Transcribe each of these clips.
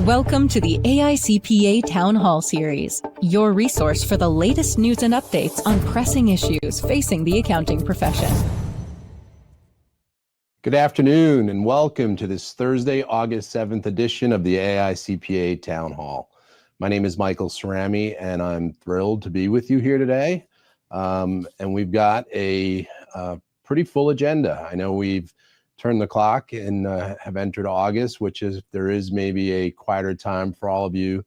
Welcome to the AICPA Town Hall Series, your resource for the latest news and updates on pressing issues facing the accounting profession. Good afternoon and welcome to this Thursday, August 7th edition of the AICPA Town Hall. My name is Michael Cerami and I'm thrilled to be with you here today. And we've got a pretty full agenda. I know we've turned the clock and have entered August, which is, if there is maybe a quieter time for all of you,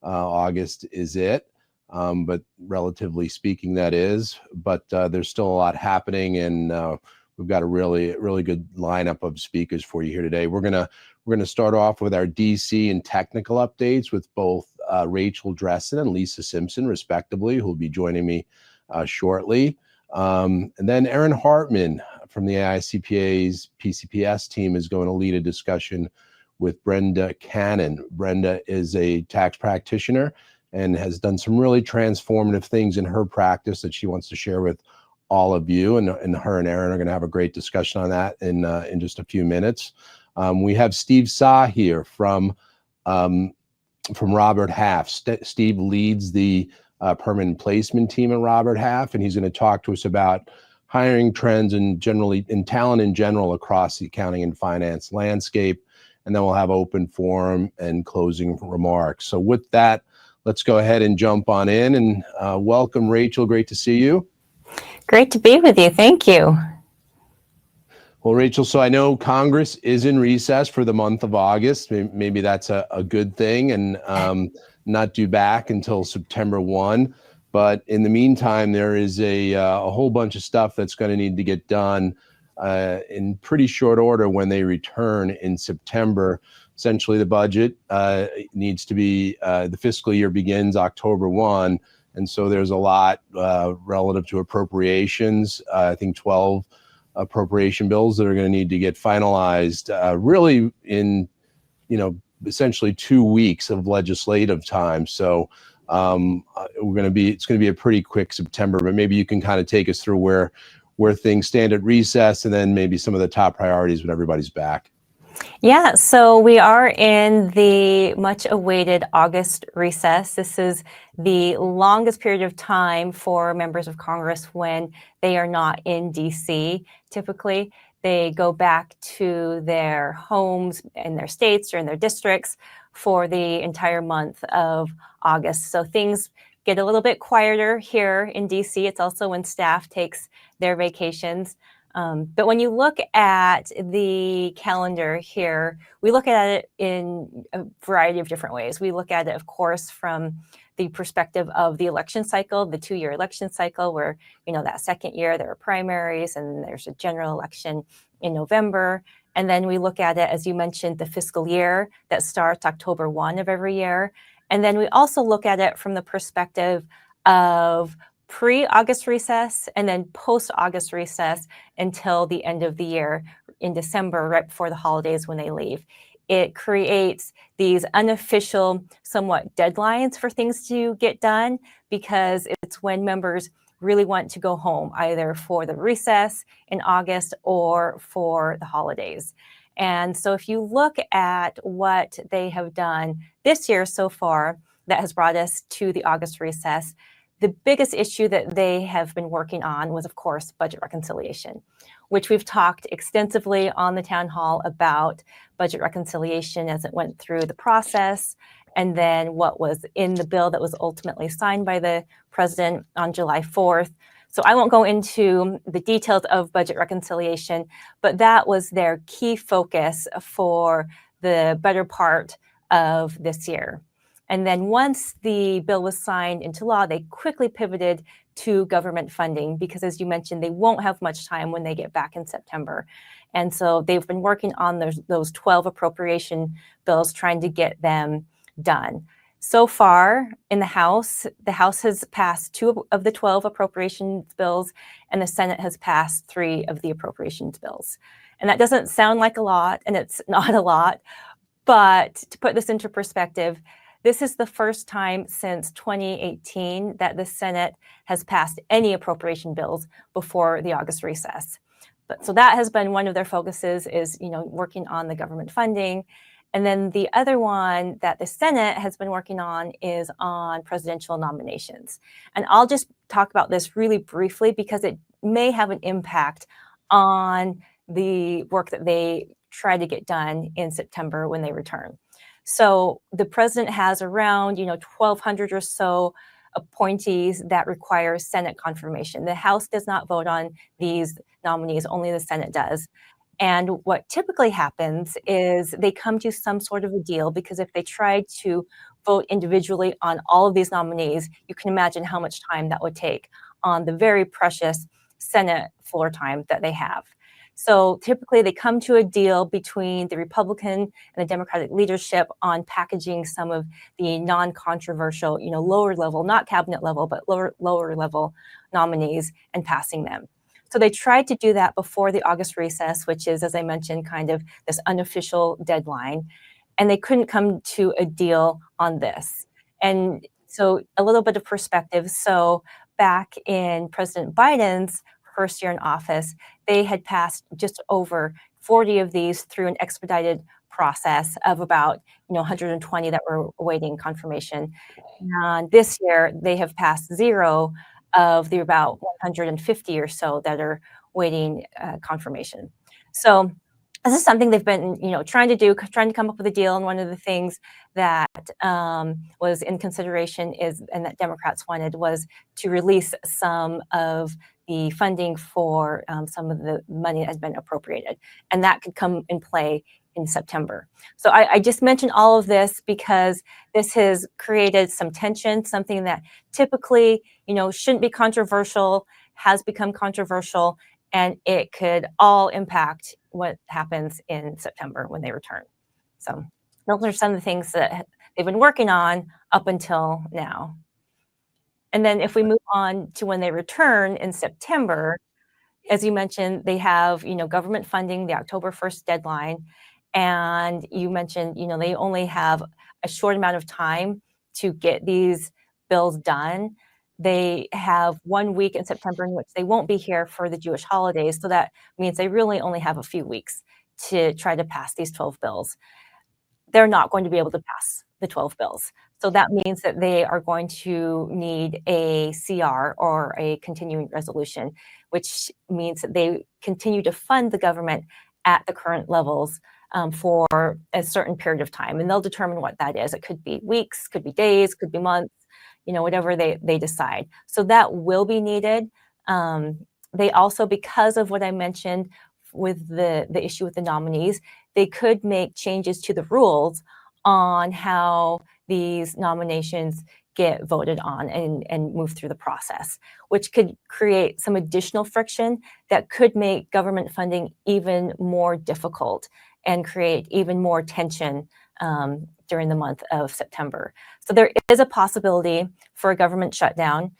August is it. But relatively speaking, that is. But there's still a lot happening, and we've got a really good lineup of speakers for you here today. We're gonna start off with our DC and technical updates with both Rachel Dressen and Lisa Simpson, respectively, who will be joining me shortly. And then Erin Hartman from the AICPA's PCPS team is going to lead a discussion with Brenda Cannon. Brenda is a tax practitioner and has done some really transformative things in her practice that she wants to share with all of you. And her and Erin are going to have a great discussion on that in just a few minutes. We have Steve Saw here from Robert Half. Steve leads the permanent placement team at Robert Half, and he's going to talk to us about hiring trends and talent in general across the accounting and finance landscape. And then we'll have open forum and closing remarks. So with that, let's go ahead and jump on in and welcome Rachel. Great to see you. Great to be with you. Thank you. Well, Rachel, so I know Congress is in recess for the month of August. Maybe that's a good thing, and not due back until September 1. But in the meantime, there is a whole bunch of stuff that's going to need to get done in pretty short order when they return in September. Essentially, the budget needs to be, the fiscal year begins October 1. And so there's a lot relative to appropriations. I think 12 appropriation bills that are going to need to get finalized really in, essentially 2 weeks of legislative time. So it's going to be a pretty quick September, but maybe you can kind of take us through where things stand at recess, and then maybe some of the top priorities when everybody's back. Yeah, so we are in the much awaited August recess. This is the longest period of time for members of Congress when they are not in DC. Typically, they go back to their homes in their states or in their districts for the entire month of August. So things get a little bit quieter here in DC. It's also when staff takes their vacations. But when you look at the calendar here, we look at it in a variety of different ways. We look at it, of course, from the perspective of the election cycle, the 2-year election cycle, where, that second year there are primaries and there's a general election in November. And then we look at it, as you mentioned, the fiscal year that starts October 1 of every year. And then we also look at it from the perspective of pre-August recess and then post-August recess until the end of the year in December, right before the holidays when they leave. It creates these unofficial, somewhat deadlines for things to get done, because it's when members really want to go home, either for the recess in August or for the holidays. And so if you look at what they have done this year so far that has brought us to the August recess, the biggest issue that they have been working on was, of course, budget reconciliation, which we've talked extensively on the town hall about budget reconciliation as it went through the process, and then what was in the bill that was ultimately signed by the president on July 4th. So I won't go into the details of budget reconciliation, but that was their key focus for the better part of this year. And then once the bill was signed into law, they quickly pivoted to government funding, because, as you mentioned, they won't have much time when they get back in September. And so they've been working on those 12 appropriation bills, trying to get them done. So far in the House has passed 2 of the 12 appropriations bills, and the Senate has passed 3 of the appropriations bills. And that doesn't sound like a lot, and it's not a lot, but to put this into perspective, this is the first time since 2018 that the Senate has passed any appropriation bills before the August recess. So that has been one of their focuses, is working on the government funding. And then the other one that the Senate has been working on is on presidential nominations. And I'll just talk about this really briefly because it may have an impact on the work that they try to get done in September when they return. So the president has around, 1,200 or so appointees that require Senate confirmation. The House does not vote on these nominees, only the Senate does. And what typically happens is they come to some sort of a deal, because if they tried to vote individually on all of these nominees, you can imagine how much time that would take on the very precious Senate floor time that they have. So typically they come to a deal between the Republican and the Democratic leadership on packaging some of the non-controversial, lower level, not cabinet level, but lower level nominees and passing them. So they tried to do that before the August recess, which is, as I mentioned, kind of this unofficial deadline. And they couldn't come to a deal on this. And so a little bit of perspective. So back in President Biden's first year in office, they had passed just over 40 of these through an expedited process of about 120 that were awaiting confirmation. And this year, they have passed 0 of the about 150 or so that are waiting confirmation. So this is something they've been, trying to come up with a deal. And one of the things that was in consideration and that Democrats wanted, was to release some of the funding for some of the money that has been appropriated. And that could come in play in September. So I just mentioned all of this because this has created some tension, something that typically, shouldn't be controversial, has become controversial, and it could all impact what happens in September when they return. So those are some of the things that they've been working on up until now. And then if we move on to when they return in September, as you mentioned, they have, government funding, the October 1st deadline. And you mentioned, they only have a short amount of time to get these bills done. They have 1 week in September in which they won't be here for the Jewish holidays. So that means they really only have a few weeks to try to pass these 12 bills. They're not going to be able to pass the 12 bills. So that means that they are going to need a CR, or a continuing resolution, which means that they continue to fund the government at the current levels for a certain period of time. And they'll determine what that is. It could be weeks, could be days, could be months, whatever they decide. So that will be needed. They also, because of what I mentioned with the issue with the nominees, they could make changes to the rules on how these nominations get voted on and move through the process, which could create some additional friction that could make government funding even more difficult and create even more tension during the month of September. So there is a possibility for a government shutdown.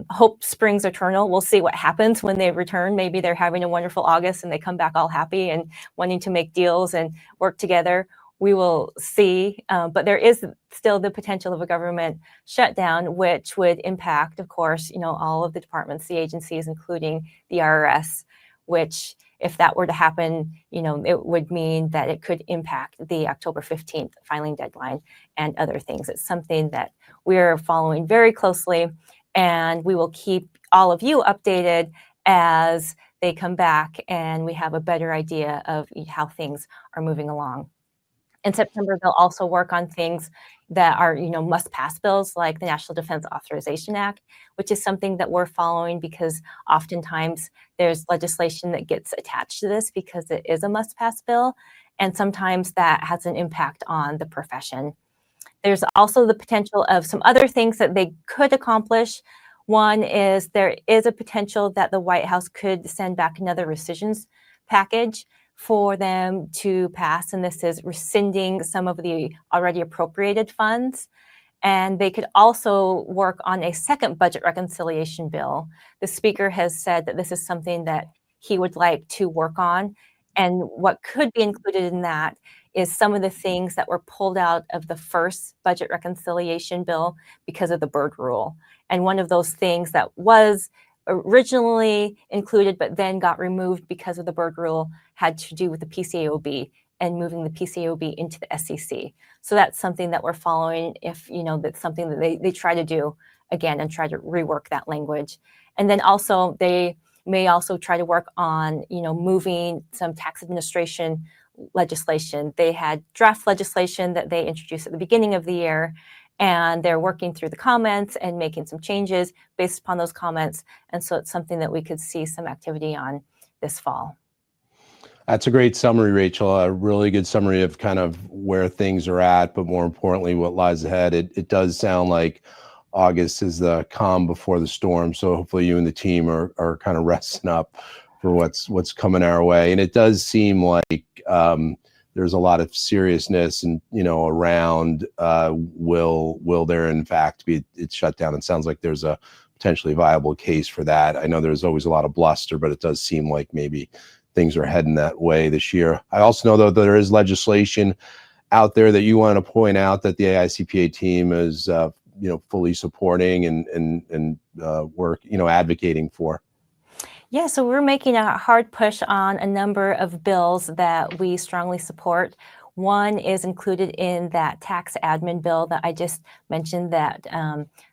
Hope springs eternal. We'll see what happens when they return. Maybe they're having a wonderful August and they come back all happy and wanting to make deals and work together. We will see, but there is still the potential of a government shutdown, which would impact, of course, all of the departments, the agencies, including the IRS, which, if that were to happen, it would mean that it could impact the October 15th filing deadline and other things. It's something that we're following very closely, and we will keep all of you updated as they come back and we have a better idea of how things are moving along. In September, they'll also work on things that are, must-pass bills, like the National Defense Authorization Act, which is something that we're following because oftentimes there's legislation that gets attached to this because it is a must-pass bill, and sometimes that has an impact on the profession. There's also the potential of some other things that they could accomplish. One is there is a potential that the White House could send back another rescissions package for them to pass, and this is rescinding some of the already appropriated funds. And they could also work on a second budget reconciliation bill. The Speaker has said that this is something that he would like to work on. And what could be included in that is some of the things that were pulled out of the first budget reconciliation bill because of the Byrd Rule. And one of those things that was originally included but then got removed because of the Byrd Rule had to do with the PCAOB and moving the PCAOB into the SEC. So that's something that we're following if, that's something that they try to do again and try to rework that language. And then also they may also try to work on, moving some tax administration legislation. They had draft legislation that they introduced at the beginning of the year, and they're working through the comments and making some changes based upon those comments. And so it's something that we could see some activity on this fall. That's a great summary, Rachel. A really good summary of kind of where things are at, but more importantly, what lies ahead. It does sound like August is the calm before the storm. So hopefully you and the team are kind of resting up for what's coming our way. And it does seem like there's a lot of seriousness and, around will there in fact be it's shut down? It sounds like there's a potentially viable case for that. I know there's always a lot of bluster, but it does seem like maybe things are heading that way this year. I also know, though, there is legislation out there that you want to point out that the AICPA team is fully supporting and work, advocating for. Yeah, so we're making a hard push on a number of bills that we strongly support. One is included in that tax admin bill that I just mentioned that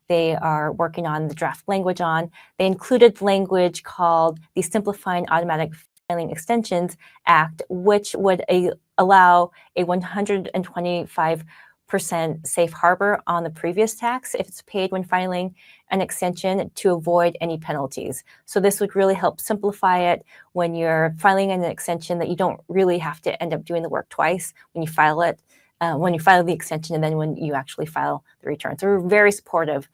they are working on the draft language on. They included language called the Simplifying Automatic Filing Extensions Act, which would allow a 125% safe harbor on the previous tax if it's paid when filing an extension to avoid any penalties. So this would really help simplify it when you're filing an extension, that you don't really have to end up doing the work twice when you file it, when you file the extension and then when you actually file the return. So we're very supportive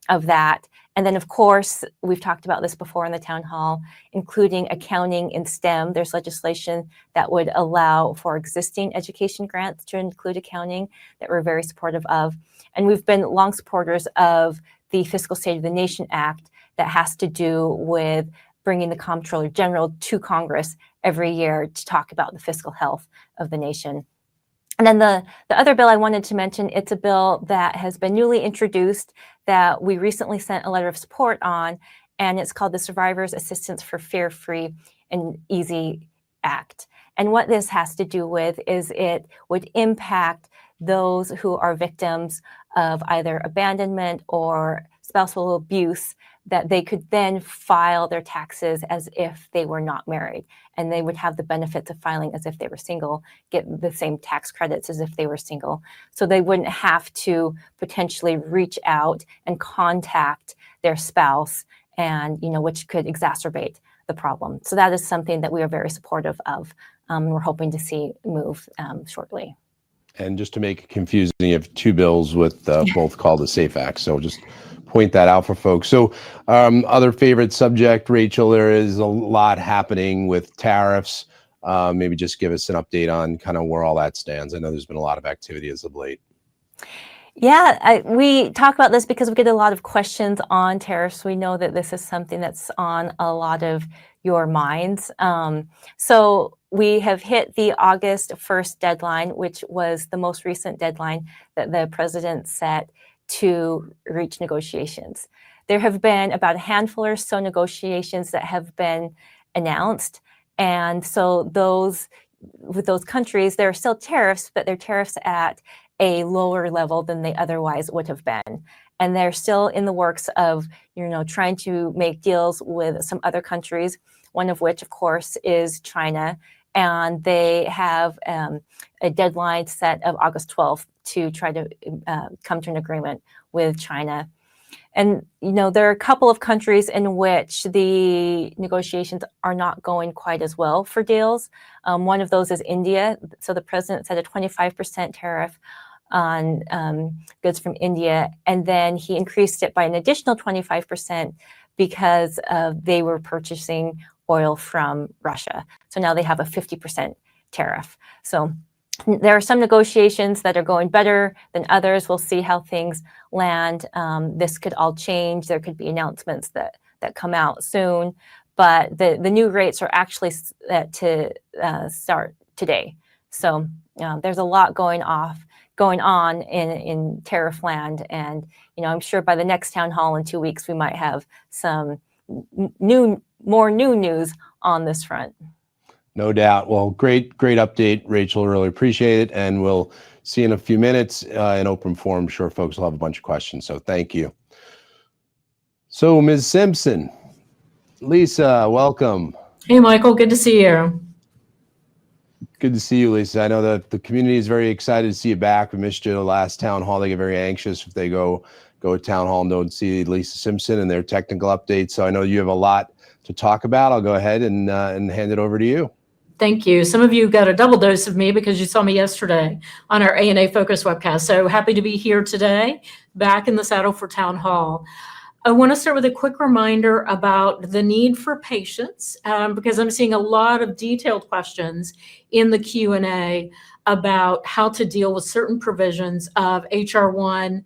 of that. And then, of course, we've talked about this before in the town hall, including accounting in STEM. There's legislation that would allow for existing education grants to include accounting that we're very supportive of. And we've been long supporters of the Fiscal State of the Nation Act that has to do with bringing the Comptroller General to Congress every year to talk about the fiscal health of the nation. And then the other bill I wanted to mention, it's a bill that has been newly introduced that we recently sent a letter of support on, and it's called the Survivors Assistance for Fear Free and Easy Act. And what this has to do with is it would impact those who are victims of either abandonment or spousal abuse, that they could then file their taxes as if they were not married, and they would have the benefits of filing as if they were single, get the same tax credits as if they were single. So they wouldn't have to potentially reach out and contact their spouse, and which could exacerbate the problem. So that is something that we are very supportive of. We're hoping to see move shortly. And just to make it confusing, you have two bills with both called the SAFE Act. So just point that out for folks. So other favorite subject, Rachel, there is a lot happening with tariffs. Maybe just give us an update on kind of where all that stands. I know there's been a lot of activity as of late. Yeah, we talk about this because we get a lot of questions on tariffs. We know that this is something that's on a lot of your minds. So we have hit the August 1st deadline, which was the most recent deadline that the president set to reach negotiations. There have been about a handful or so negotiations that have been announced. And so with those countries, there are still tariffs, but they're tariffs at a lower level than they otherwise would have been. And they're still in the works of, trying to make deals with some other countries, one of which, of course, is China. And they have a deadline set of August 12th to try to come to an agreement with China. And, there are a couple of countries in which the negotiations are not going quite as well for deals. One of those is India. So the president set a 25% tariff on goods from India, and then he increased it by an additional 25% because they were purchasing oil from Russia. So now they have a 50% tariff. So there are some negotiations that are going better than others. We'll see how things land. This could all change. There could be announcements that come out soon, but the new rates are actually set to start today. So there's a lot going on in tariff land, and I'm sure by the next town hall in 2 weeks we might have some more new news on this front. No doubt. Well, great update, Rachel. Really appreciate it. And we'll see you in a few minutes in open forum. I'm sure folks will have a bunch of questions. So thank you. So Ms. Simpson, Lisa, welcome. Hey, Michael, good to see you. Good to see you, Lisa. I know that the community is very excited to see you back. We missed you the last town hall. They get very anxious if they go to town hall and don't see Lisa Simpson and their technical updates. So I know you have a lot to talk about. I'll go ahead and hand it over to you. Thank you. Some of you got a double dose of me because you saw me yesterday on our ANA Focus webcast. So happy to be here today, back in the saddle for town hall. I want to start with a quick reminder about the need for patience, because I'm seeing a lot of detailed questions in the Q&A about how to deal with certain provisions of HR 1,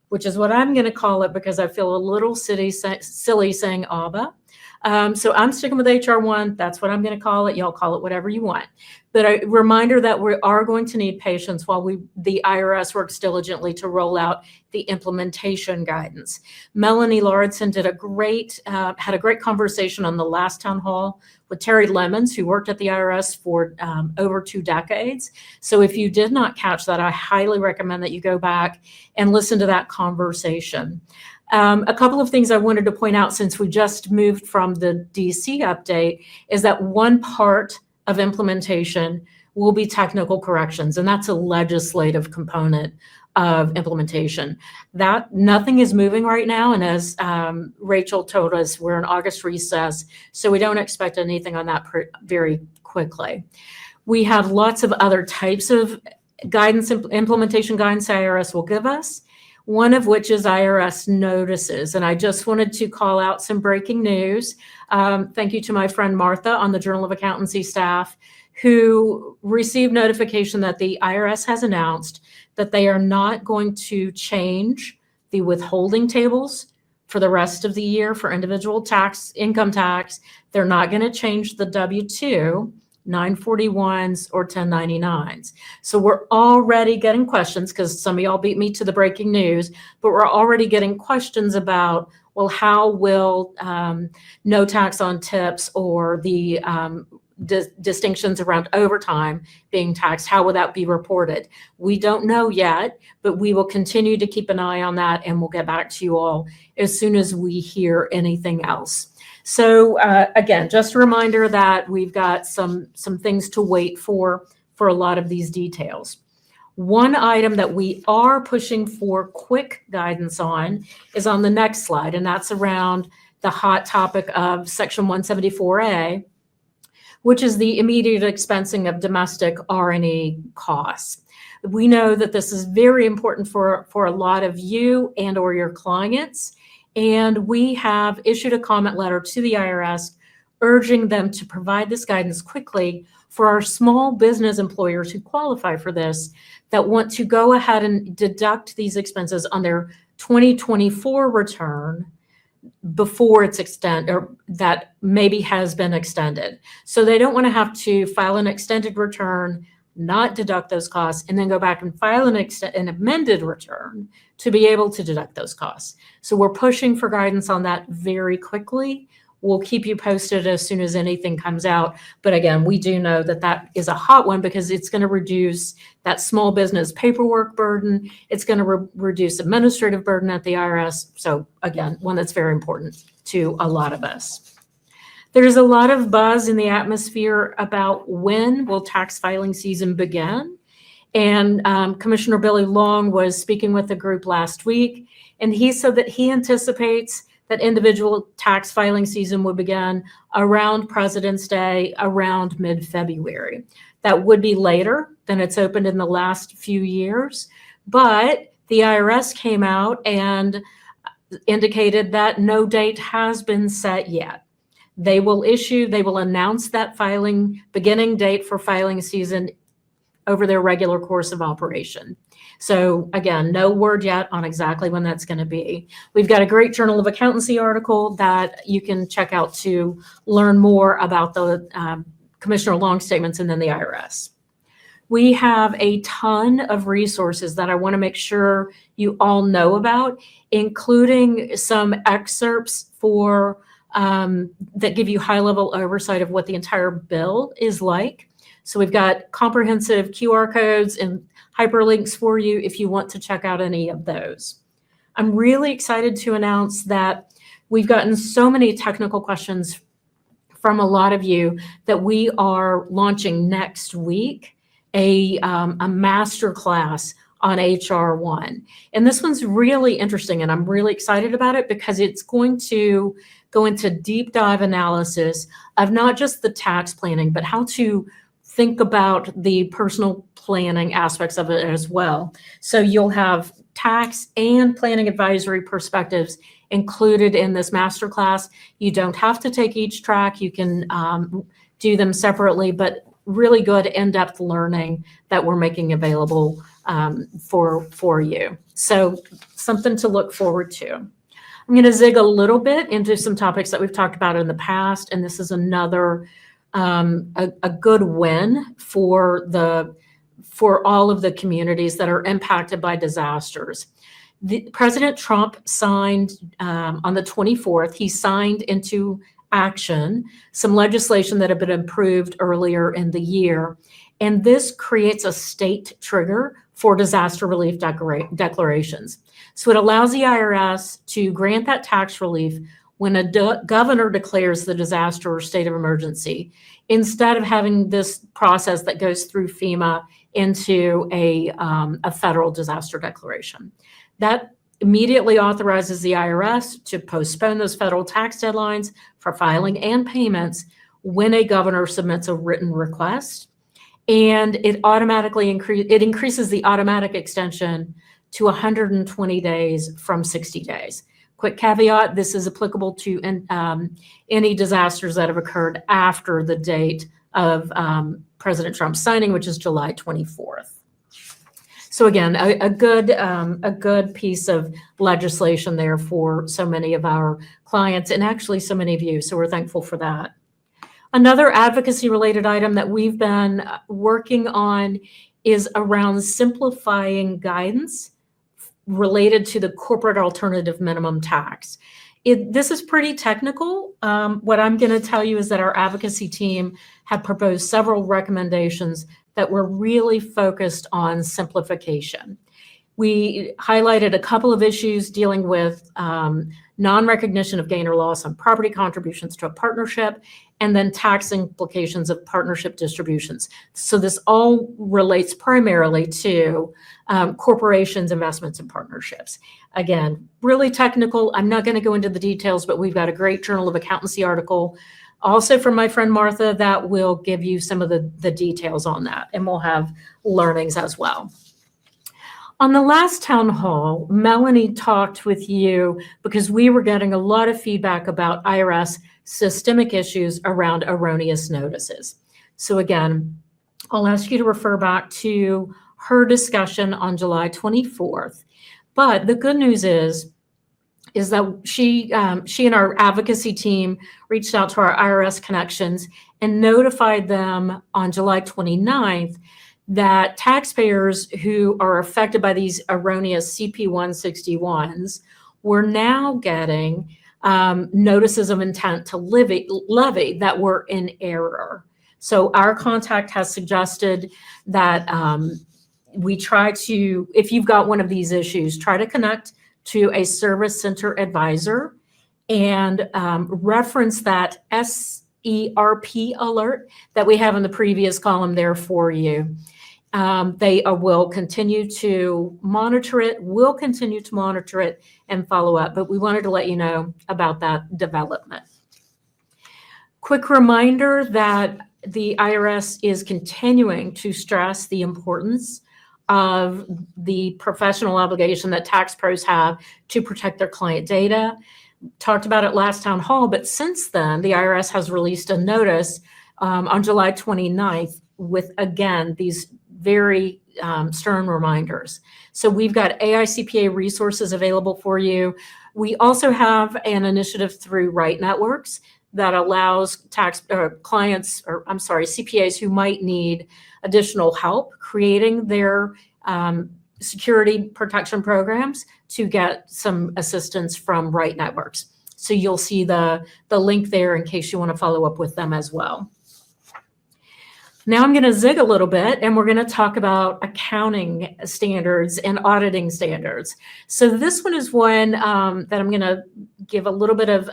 which is what I'm going to call it because I feel a little silly saying ABBA. So I'm sticking with HR 1. That's what I'm going to call it. Y'all call it whatever you want. But a reminder that we are going to need patience while the IRS works diligently to roll out the implementation guidance. Melanie Lauritsen had a great conversation on the last town hall with Terry Lemons, who worked at the IRS for over 2 decades. So if you did not catch that, I highly recommend that you go back and listen to that conversation. A couple of things I wanted to point out since we just moved from the DC update is that one part of implementation will be technical corrections, and that's a legislative component of implementation. That nothing is moving right now, and as Rachel told us, we're in August recess, so we don't expect anything on that very quickly. We have lots of other types of guidance, implementation guidance IRS will give us, one of which is IRS notices. And I just wanted to call out some breaking news. Thank you to my friend Martha on the Journal of Accountancy staff, who received notification that the IRS has announced that they are not going to change the withholding tables for the rest of the year for individual tax, income tax. They're not going to change the W-2, 941s or 1099s. So we're already getting questions because some of y'all beat me to the breaking news, but we're already getting questions about, well, how will no tax on tips or the distinctions around overtime being taxed, how will that be reported? We don't know yet, but we will continue to keep an eye on that, and we'll get back to you all as soon as we hear anything else. So again, just a reminder that we've got some things to wait for a lot of these details. One item that we are pushing for quick guidance on is on the next slide, and that's around the hot topic of Section 174A, which is the immediate expensing of domestic R&E costs. We know that this is very important for a lot of you and or your clients. And we have issued a comment letter to the IRS urging them to provide this guidance quickly for our small business employers who qualify for this, that want to go ahead and deduct these expenses on their 2024 return before it's extended, or that maybe has been extended. So they don't want to have to file an extended return, not deduct those costs, and then go back and file an amended return to be able to deduct those costs. So we're pushing for guidance on that very quickly. We'll keep you posted as soon as anything comes out. But again, we do know that that is a hot one because it's going to reduce that small business paperwork burden. It's going to reduce administrative burden at the IRS. So again, one that's very important to a lot of us. There's a lot of buzz in the atmosphere about when will tax filing season begin. And Commissioner Billy Long was speaking with the group last week, and he said that he anticipates that individual tax filing season would begin around President's Day, around mid-February. That would be later than it's opened in the last few years, but the IRS came out and indicated that no date has been set yet. They will announce that beginning date for filing season over their regular course of operation. So again, no word yet on exactly when that's going to be. We've got a great Journal of Accountancy article that you can check out to learn more about the Commissioner Long statements and then the IRS. We have a ton of resources that I want to make sure you all know about, including some excerpts for that give you high-level oversight of what the entire bill is like. So we've got comprehensive QR codes and hyperlinks for you if you want to check out any of those. I'm really excited to announce that we've gotten so many technical questions from a lot of you that we are launching next week a master class on HR1. And this one's really interesting, and I'm really excited about it because it's going to go into deep dive analysis of not just the tax planning, but how to think about the personal planning aspects of it as well. So you'll have tax and planning advisory perspectives included in this masterclass. You don't have to take each track. You can do them separately, but really good in-depth learning that we're making available for you. So something to look forward to. I'm going to zig a little bit into some topics that we've talked about in the past, and this is another a good win for all of the communities that are impacted by disasters. President Trump signed on the 24th, he signed into action some legislation that had been approved earlier in the year. And this creates a state trigger for disaster relief declarations. So it allows the IRS to grant that tax relief when a governor declares the disaster or state of emergency, instead of having this process that goes through FEMA into a federal disaster declaration. That immediately authorizes the IRS to postpone those federal tax deadlines for filing and payments when a governor submits a written request. And it automatically increases the automatic extension to 120 days from 60 days. Quick caveat, this is applicable to any disasters that have occurred after the date of President Trump's signing, which is July 24th. So again, a good piece of legislation there for so many of our clients and actually so many of you. So we're thankful for that. Another advocacy-related item that we've been working on is around simplifying guidance related to the corporate alternative minimum tax. This is pretty technical. What I'm going to tell you is that our advocacy team have proposed several recommendations that were really focused on simplification. We highlighted a couple of issues dealing with non-recognition of gain or loss on property contributions to a partnership, and then tax implications of partnership distributions. So this all relates primarily to corporations, investments, and partnerships. Again, really technical. I'm not going to go into the details, but we've got a great Journal of Accountancy article also from my friend Martha that will give you some of the details on that, and we'll have learnings as well. On the last town hall, Melanie talked with you because we were getting a lot of feedback about IRS systemic issues around erroneous notices. So again, I'll ask you to refer back to her discussion on July 24th. But the good news is that she and our advocacy team reached out to our IRS connections and notified them on July 29th that taxpayers who are affected by these erroneous CP-161s were now getting notices of intent to levy that were in error. So our contact has suggested that we try to, if you've got one of these issues, try to connect to a service center advisor and reference that SERP alert that we have in the previous column there for you. They will continue to monitor it, and follow up, but we wanted to let you know about that development. Quick reminder that the IRS is continuing to stress the importance of the professional obligation that tax pros have to protect their client data. Talked about it last town hall, but since then, the IRS has released a notice on July 29th with, again, these very stern reminders. So we've got AICPA resources available for you. We also have an initiative through Right Networks that allows CPAs who might need additional help creating their security protection programs to get some assistance from Right Networks. So you'll see the link there in case you want to follow up with them as well. Now I'm going to zig a little bit, and we're going to talk about accounting standards and auditing standards. So this one is one that I'm going to give a little bit of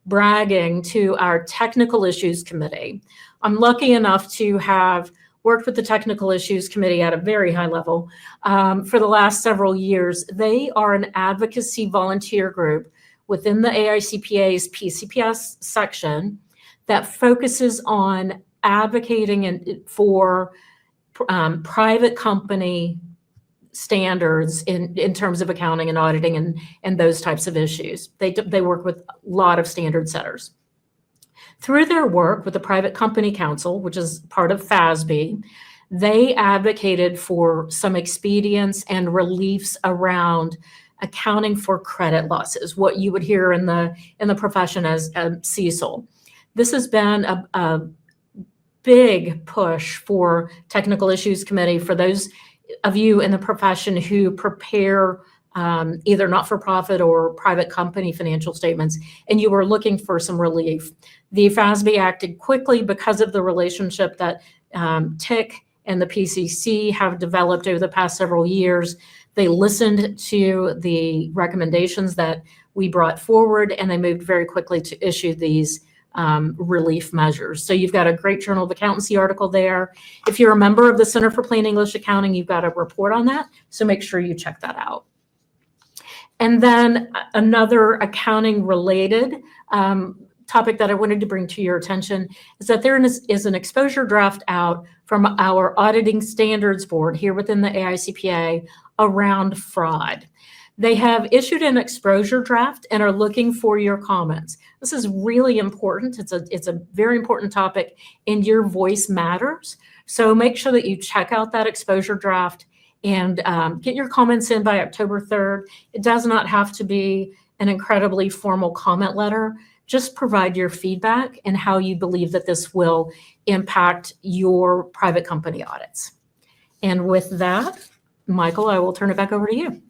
bragging to our Technical Issues Committee. I'm lucky enough to have worked with the Technical Issues Committee at a very high level for the last several years. They are an advocacy volunteer group within the AICPA's PCPS section that focuses on advocating for private company standards in terms of accounting and auditing and those types of issues. They work with a lot of standard setters. Through their work with the Private Company Council, which is part of FASB, they advocated for some expedients and reliefs around accounting for credit losses, what you would hear in the profession as CECL. This has been a big push for Technical Issues Committee for those of you in the profession who prepare either not-for-profit or private company financial statements, and you were looking for some relief. The FASB acted quickly because of the relationship that TIC and the PCC have developed over the past several years. They listened to the recommendations that we brought forward, and they moved very quickly to issue these relief measures. So you've got a great Journal of Accountancy article there. If you're a member of the Center for Plain English Accounting, you've got a report on that. So make sure you check that out. And then another accounting related topic that I wanted to bring to your attention is that there is an exposure draft out from our Auditing Standards Board here within the AICPA around fraud. They have issued an exposure draft and are looking for your comments. This is really important. It's a very important topic, and your voice matters. So make sure that you check out that exposure draft and get your comments in by October 3rd. It does not have to be an incredibly formal comment letter. Just provide your feedback and how you believe that this will impact your private company audits. And with that, Michael, I will turn it back over to you.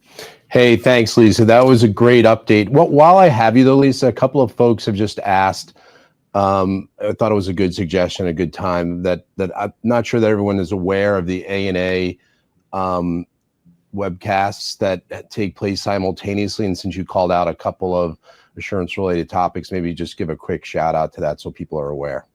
Hey, thanks, Lisa. That was a great update. Well, while I have you though, Lisa, a couple of folks have just asked, I thought it was a good suggestion, a good time, that I'm not sure that everyone is aware of the ANA webcasts that take place simultaneously. And since you called out a couple of assurance related topics, maybe just give a quick shout out to that so people are aware.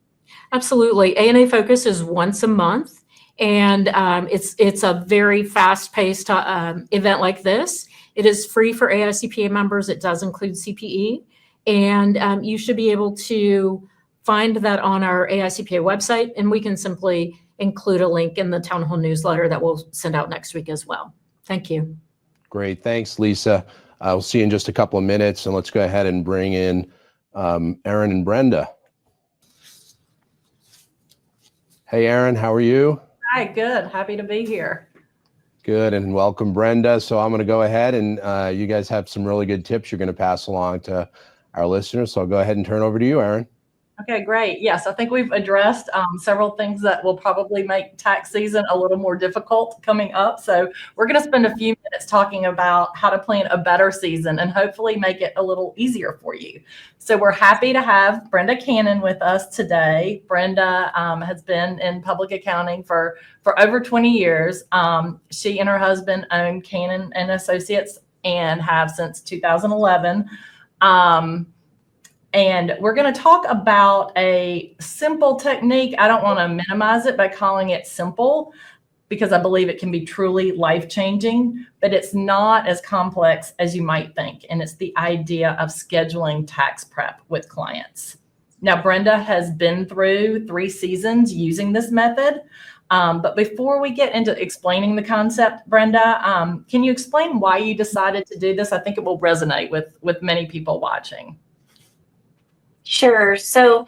Absolutely. ANA Focus is once a month, and it's a very fast-paced event like this. It is free for AICPA members. It does include CPE, and you should be able to find that on our AICPA website, and we can simply include a link in the Town Hall newsletter that we'll send out next week as well. Thank you. Great. Thanks, Lisa. We'll see you in just a couple of minutes, and let's go ahead and bring in Erin and Brenda. Hey, Erin, how are you? Hi, good. Happy to be here. Good, and welcome, Brenda. So I'm going to go ahead and you guys have some really good tips you're going to pass along to our listeners. So I'll go ahead and turn over to you, Erin. Okay, great. Yes, I think we've addressed several things that will probably make tax season a little more difficult coming up. So we're going to spend a few minutes talking about how to plan a better season and hopefully make it a little easier for you. So we're happy to have Brenda Cannon with us today. Brenda has been in public accounting for over 20 years. She and her husband own Cannon and Associates and have since 2011. And we're going to talk about a simple technique. I don't want to minimize it by calling it simple because I believe it can be truly life-changing, but it's not as complex as you might think. And it's the idea of scheduling tax prep with clients. Now, Brenda has been through 3 seasons using this method. But before we get into explaining the concept, Brenda, can you explain why you decided to do this? I think it will resonate with many people watching. Sure. So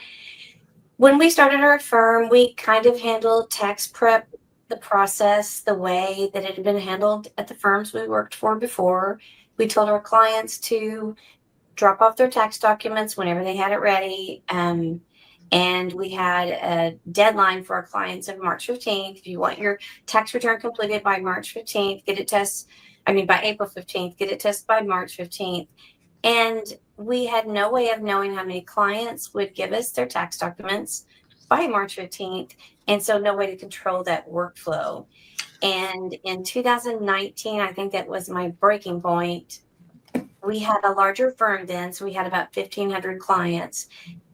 when we started our firm, we kind of handled tax prep, the process, the way that it had been handled at the firms we worked for before. We told our clients to drop off their tax documents whenever they had it ready. And we had a deadline for our clients of March 15th. If you want your tax return completed by March 15th, by April 15th, get it tested by March 15th. And we had no way of knowing how many clients would give us their tax documents by March 15th. And so no way to control that workflow. And in 2019, I think that was my breaking point. We had a larger firm then, so we had about 1,500 clients.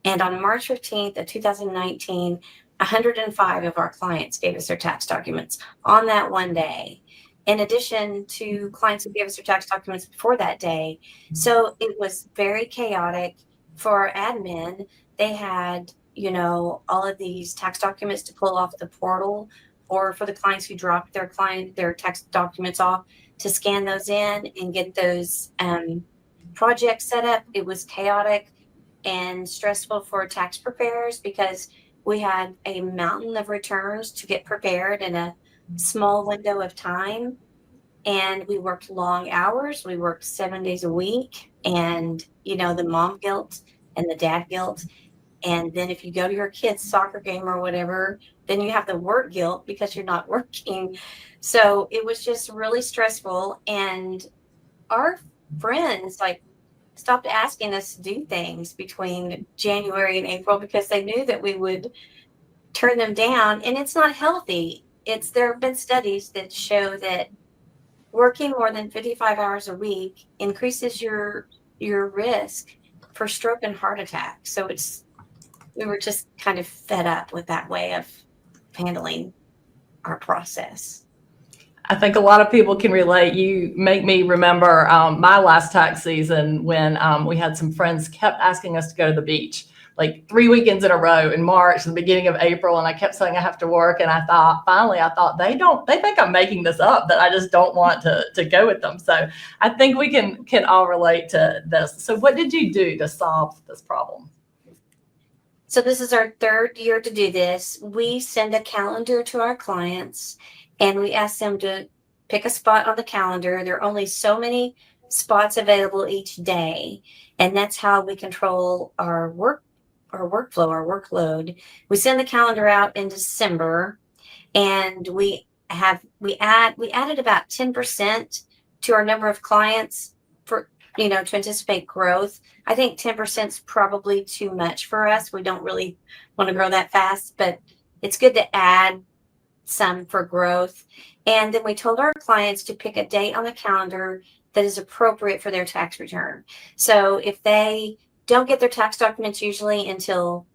And on March 15th of 2019, 105 of our clients gave us their tax documents on that one day, in addition to clients who gave us their tax documents before that day. So it was very chaotic for our admin. They had, all of these tax documents to pull off the portal, or for the clients who dropped their tax documents off, to scan those in and get those projects set up. It was chaotic and stressful for tax preparers because we had a mountain of returns to get prepared in a small window of time. And we worked long hours. We worked 7 days a week. And, the mom guilt and the dad guilt. And then if you go to your kid's soccer game or whatever, then you have the work guilt because you're not working. So it was just really stressful. And our friends stopped asking us to do things between January and April because they knew that we would turn them down. And it's not healthy. There have been studies that show that working more than 55 hours a week increases your risk for stroke and heart attack. So we were just kind of fed up with that way of handling our process. I think a lot of people can relate. You make me remember my last tax season when we had some friends kept asking us to go to the beach, like 3 weekends in a row in March and the beginning of April. And I kept saying I have to work. And I thought they think I'm making this up, that I just don't want to go with them. So I think we can all relate to this. So what did you do to solve this problem? So this is our third year to do this. We send a calendar to our clients and we ask them to pick a spot on the calendar. There are only so many spots available each day. And that's how we control our workflow, our workload. We send the calendar out in December, and we added about 10% to our number of clients for, to anticipate growth. I think 10% is probably too much for us. We don't really want to grow that fast, but it's good to add some for growth. And then we told our clients to pick a date on the calendar that is appropriate for their tax return. So if they don't get their tax documents usually until,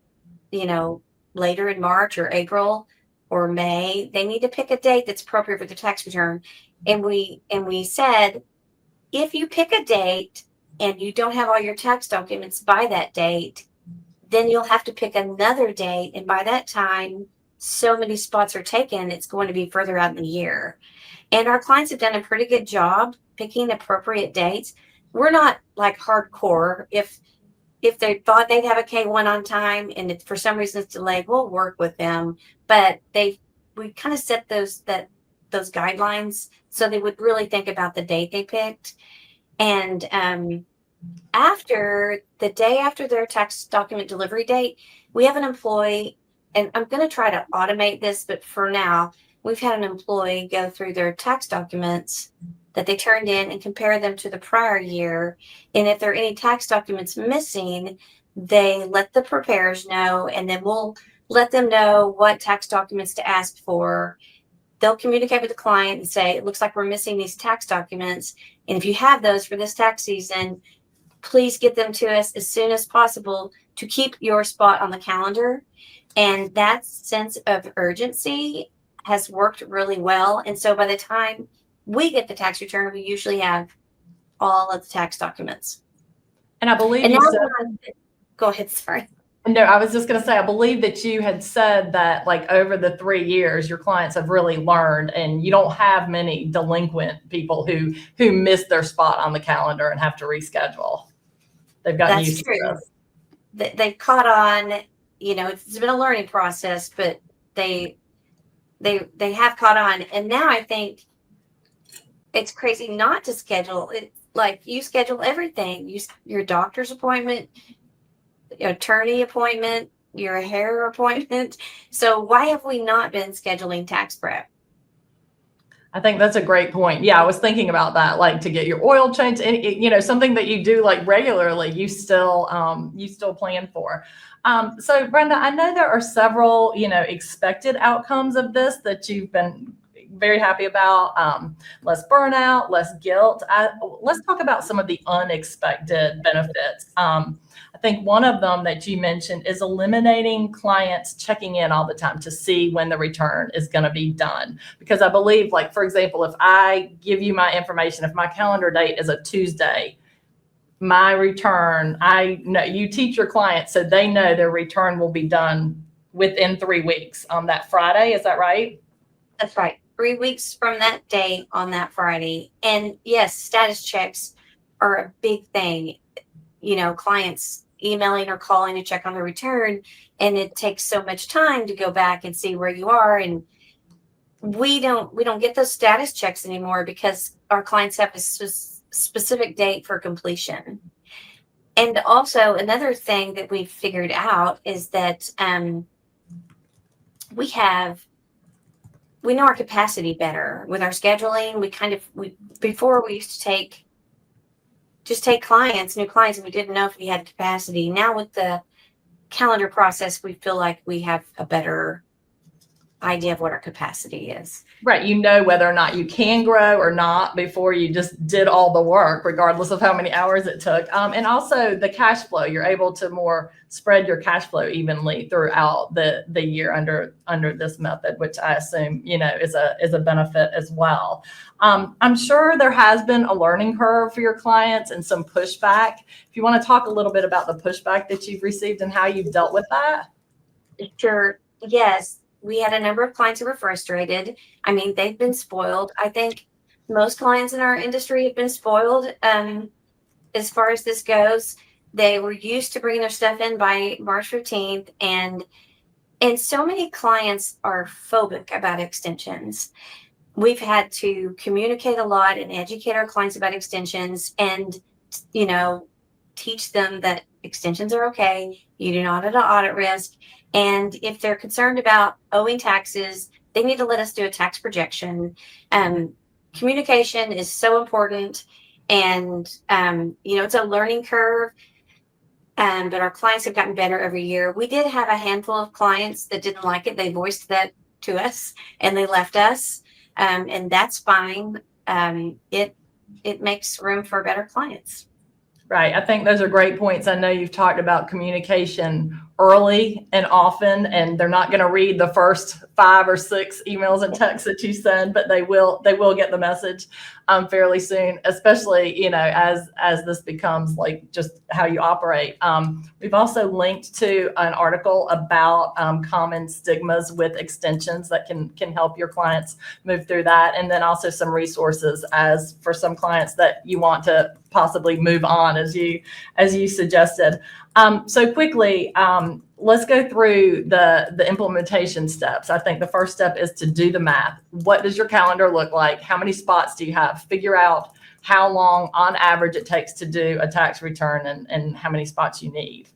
later in March or April or May, they need to pick a date that's appropriate for their tax return. And we said, if you pick a date and you don't have all your tax documents by that date, then you'll have to pick another date. And by that time, so many spots are taken, it's going to be further out in the year. And our clients have done a pretty good job picking appropriate dates. We're not like hardcore. If they thought they'd have a K-1 on time and for some reason it's delayed, we'll work with them. But we kind of set those guidelines so they would really think about the date they picked. And after the day after their tax document delivery date, we have an employee, and I'm going to try to automate this, but for now, we've had an employee go through their tax documents that they turned in and compare them to the prior year. And if there are any tax documents missing, they let the preparers know, and then we'll let them know what tax documents to ask for. They'll communicate with the client and say, it looks like we're missing these tax documents. And if you have those for this tax season, please get them to us as soon as possible to keep your spot on the calendar. And that sense of urgency has worked really well. And so by the time we get the tax return, we usually have all of the tax documents. And I believe go ahead, sorry. No, I was just going to say, I believe that you had said that over the 3 years, your clients have really learned, and you don't have many delinquent people who miss their spot on the calendar and have to reschedule. They've gotten used to this. They've caught on. It's been a learning process, but they have caught on. And now I think it's crazy not to schedule it. Like, you schedule everything, your doctor's appointment, your attorney appointment, your hair appointment. So why have we not been scheduling tax prep? I think that's a great point. Yeah, I was thinking about that, like to get your oil changed, and something that you do like regularly, you still plan for. So Brenda, I know there are several, expected outcomes of this that you've been very happy about. Less burnout, less guilt. Let's talk about some of the unexpected benefits. I think one of them that you mentioned is eliminating clients checking in all the time to see when the return is going to be done. Because I believe, like, for example, if I give you my information, if my calendar date is a Tuesday, my return, I know you teach your clients so they know their return will be done within 3 weeks on that Friday. Is that right? That's right. 3 weeks from that day on that Friday. And yes, status checks are a big thing. Clients emailing or calling to check on the return, and it takes so much time to go back and see where you are. And we don't get those status checks anymore because our clients have a specific date for completion. And also another thing that we've figured out is that we know our capacity better with our scheduling. Before we used to just take new clients, and we didn't know if we had capacity. Now with the calendar process, we feel like we have a better idea of what our capacity is. Right. You know whether or not you can grow or not before you just did all the work, regardless of how many hours it took. And also the cash flow, you're able to more spread your cash flow evenly throughout the year under this method, which I assume, is a benefit as well. I'm sure there has been a learning curve for your clients and some pushback. If you want to talk a little bit about the pushback that you've received and how you've dealt with that. Sure. Yes. We had a number of clients who were frustrated. I mean, they've been spoiled. I think most clients in our industry have been spoiled as far as this goes. They were used to bringing their stuff in by March 15th, and so many clients are phobic about extensions. We've had to communicate a lot and educate our clients about extensions and, teach them that extensions are okay. You do not have an audit risk. And if they're concerned about owing taxes, they need to let us do a tax projection. Communication is so important. And, it's a learning curve. But our clients have gotten better every year. We did have a handful of clients that didn't like it. They voiced that to us and they left us. And that's fine. It makes room for better clients. Right. I think those are great points. I know you've talked about communication early and often, and they're not going to read the first 5 or 6 emails and texts that you send, but they will get the message fairly soon, especially, as this becomes like just how you operate. We've also linked to an article about common stigmas with extensions that can help your clients move through that. And then also some resources as for some clients that you want to possibly move on as you suggested. So quickly, let's go through the implementation steps. I think the first step is to do the math. What does your calendar look like? How many spots do you have? Figure out how long on average it takes to do a tax return and how many spots you need.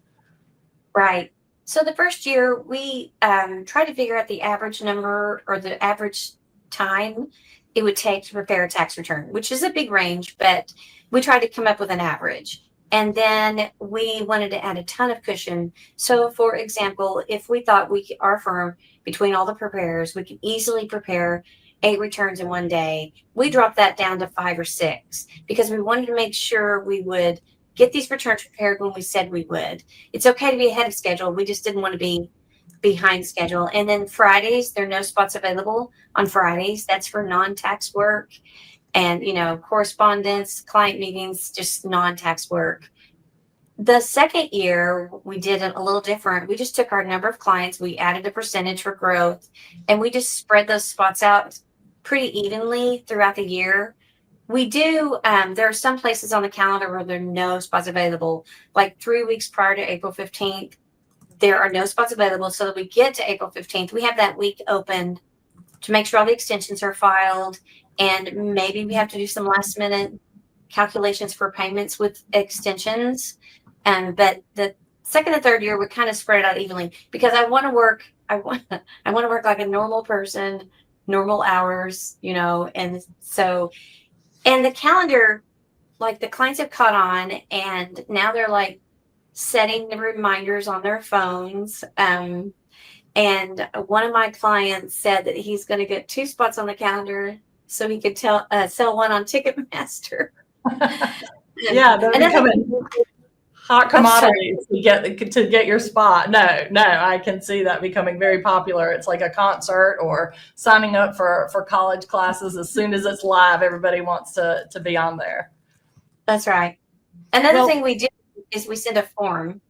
Right. So the first year we tried to figure out the average number or the average time it would take to prepare a tax return, which is a big range, but we tried to come up with an average. And then we wanted to add a ton of cushion. So for example, if we thought our firm, between all the preparers, we could easily prepare 8 returns in one day, we dropped that down to 5 or 6 because we wanted to make sure we would get these returns prepared when we said we would. It's okay to be ahead of schedule. We just didn't want to be behind schedule. And then Fridays, there are no spots available on Fridays. That's for non-tax work. And, correspondence, client meetings, just non-tax work. The second year, we did it a little different. We just took our number of clients, we added a percentage for growth, and we just spread those spots out pretty evenly throughout the year. We do, there are some places on the calendar where there are no spots available, like 3 weeks prior to April 15th, there are no spots available. So that we get to April 15th, we have that week open to make sure all the extensions are filed. And maybe we have to do some last minute calculations for payments with extensions. But the second and third year, we kind of spread it out evenly because I want to work like a normal person normal hours, and so, and the calendar, like the clients have caught on, and now they're like setting the reminders on their phones. And one of my clients said that he's going to get 2 spots on the calendar so he could sell one on Ticketmaster. Yeah, they're becoming hot commodities to get your spot. No, I can see that becoming very popular. It's like a concert or signing up for college classes. As soon as it's live, everybody wants to be on there. That's right. Another thing we do is we send a form,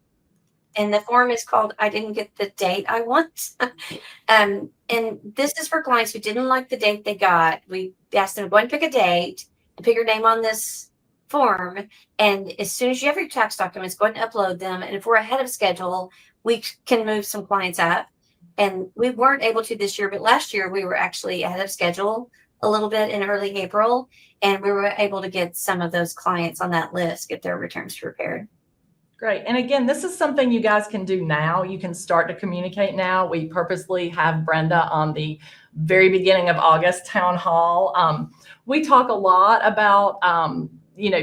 and the form is called "I didn't get the date I want." And this is for clients who didn't like the date they got. We asked them to go and pick a date and pick your name on this form. And as soon as you have your tax documents, go ahead and upload them. And if we're ahead of schedule, we can move some clients up. And we weren't able to this year, but last year we were actually ahead of schedule a little bit in early April. And we were able to get some of those clients on that list, get their returns prepared. Great. And again, this is something you guys can do now. You can start to communicate now. We purposely have Brenda on the very beginning of August town hall. We talk a lot about,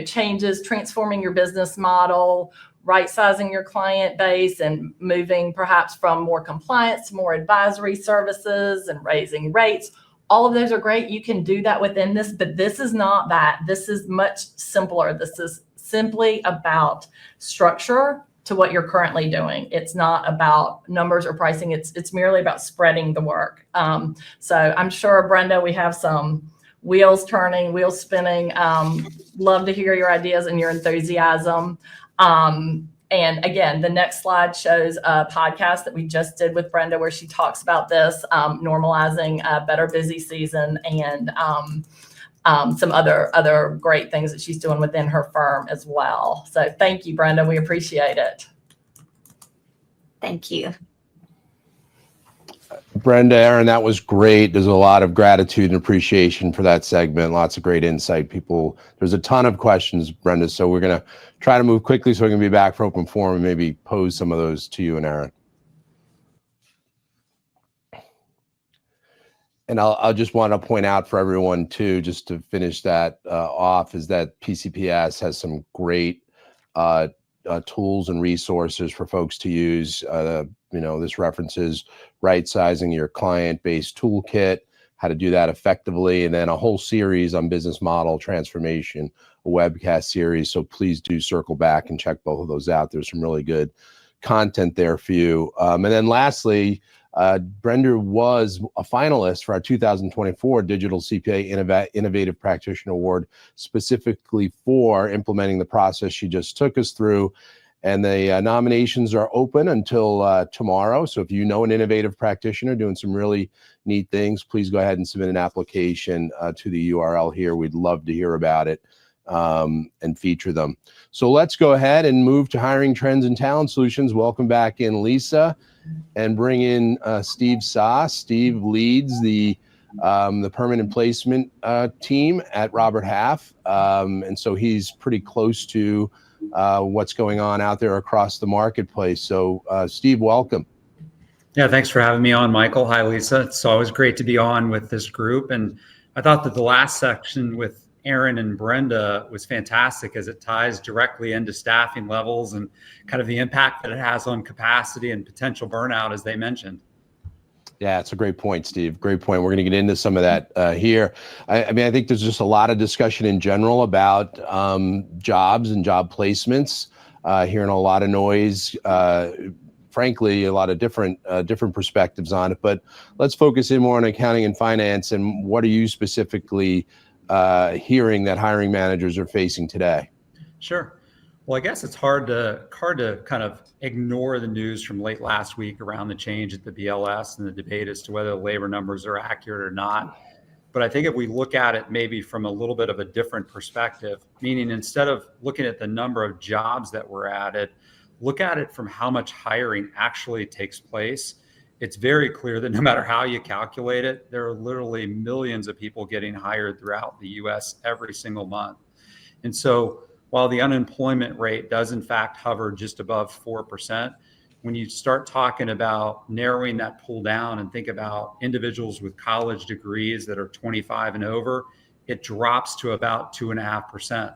changes, transforming your business model, right-sizing your client base, and moving perhaps from more compliance to more advisory services and raising rates. All of those are great. You can do that within this, but this is not that. This is much simpler. This is simply about structure to what you're currently doing. It's not about numbers or pricing. It's merely about spreading the work. So I'm sure, Brenda, we have some wheels turning, wheels spinning. Love to hear your ideas and your enthusiasm. And again, the next slide shows a podcast that we just did with Brenda where she talks about this, normalizing a better busy season, and some other great things that she's doing within her firm as well. So thank you, Brenda. We appreciate it. Thank you. Brenda, Aaron, that was great. There's a lot of gratitude and appreciation for that segment. Lots of great insight. There's a ton of questions, Brenda. So we're going to try to move quickly so we can be back for open forum and maybe pose some of those to you and Aaron. And I'll just want to point out for everyone too, just to finish that off, is that PCPS has some great tools and resources for folks to use. This references right-sizing your client-based toolkit, how to do that effectively, and then a whole series on business model transformation, a webcast series. So please do circle back and check both of those out. There's some really good content there for you. And then lastly, Brenda was a finalist for our 2024 Digital CPA Innovative Practitioner Award, specifically for implementing the process she just took us through. And the nominations are open until tomorrow. So if you know an innovative practitioner doing some really neat things, please go ahead and submit an application to the URL here. We'd love to hear about it and feature them. So let's go ahead and move to hiring trends and talent solutions. Welcome back in, Lisa, and bring in Steve Saas. Steve leads the permanent placement team at Robert Half. And so he's pretty close to what's going on out there across the marketplace. So Steve, welcome. Yeah, thanks for having me on, Michael. Hi, Lisa. It's always great to be on with this group. And I thought that the last section with Aaron and Brenda was fantastic, as it ties directly into staffing levels and kind of the impact that it has on capacity and potential burnout, as they mentioned. Yeah, it's a great point, Steve. Great point. We're going to get into some of that here. I think there's just a lot of discussion in general about jobs and job placements. Hearing a lot of noise, frankly, a lot of different perspectives on it. But let's focus in more on accounting and finance. And what are you specifically hearing that hiring managers are facing today? Sure. Well, I guess it's hard to kind of ignore the news from late last week around the change at the BLS and the debate as to whether the labor numbers are accurate or not. But I think if we look at it maybe from a little bit of a different perspective, meaning instead of looking at the number of jobs that were added, look at it from how much hiring actually takes place. It's very clear that no matter how you calculate it, there are literally millions of people getting hired throughout the US every single month. And so while the unemployment rate does in fact hover just above 4%, when you start talking about narrowing that pool down and think about individuals with college degrees that are 25 and over, it drops to about 2.5%.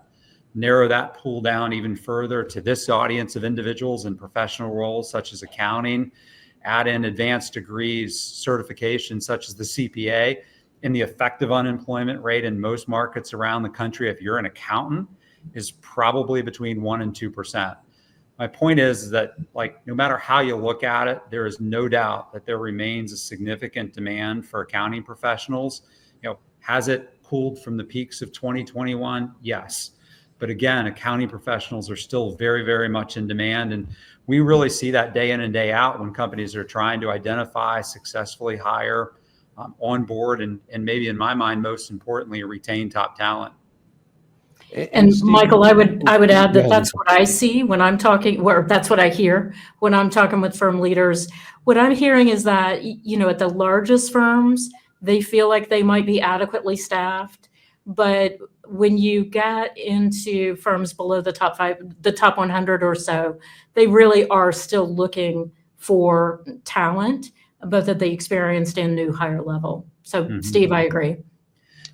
Narrow that pool down even further to this audience of individuals in professional roles such as accounting, add in advanced degrees, certifications such as the CPA, and the effective unemployment rate in most markets around the country, if you're an accountant, is probably between 1% and 2%. My point is that, like, no matter how you look at it, there is no doubt that there remains a significant demand for accounting professionals. Has it cooled from the peaks of 2021? Yes. But again, accounting professionals are still very, very much in demand. And we really see that day in and day out when companies are trying to identify, successfully hire, onboard, and maybe in my mind, most importantly, retain top talent. And Steve, Michael, I would add go that ahead. that's what I see when I'm talking, or that's what I hear when I'm talking with firm leaders. What I'm hearing is that, at the largest firms, they feel like they might be adequately staffed. But when you get into firms below the top 100 or so, they really are still looking for talent, both at the experienced and new higher level. So, Steve, I agree.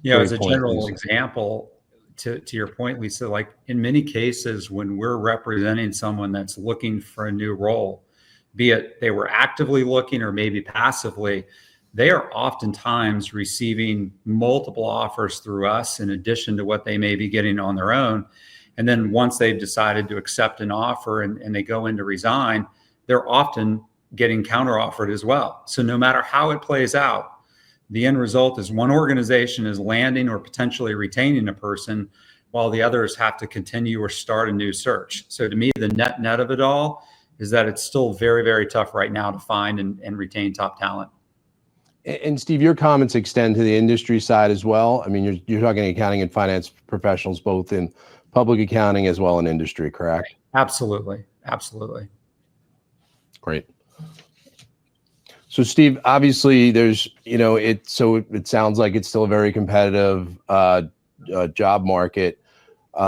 As a Great point, general Lisa. example, to your point, Lisa, like in many cases, when we're representing someone that's looking for a new role, be it they were actively looking or maybe passively, they are oftentimes receiving multiple offers through us in addition to what they may be getting on their own. And then once they've decided to accept an offer and they go in to resign, they're often getting counteroffered as well. So no matter how it plays out, the end result is one organization is landing or potentially retaining a person while the others have to continue or start a new search. So to me, the net of it all is that it's still very, very tough right now to find and retain top talent. And Steve, your comments extend to the industry side as well. I mean, you're talking accounting and finance professionals, both in public accounting as well in industry, correct? Absolutely. Absolutely. Great. So Steve, obviously there's, it sounds like it's still a very competitive job market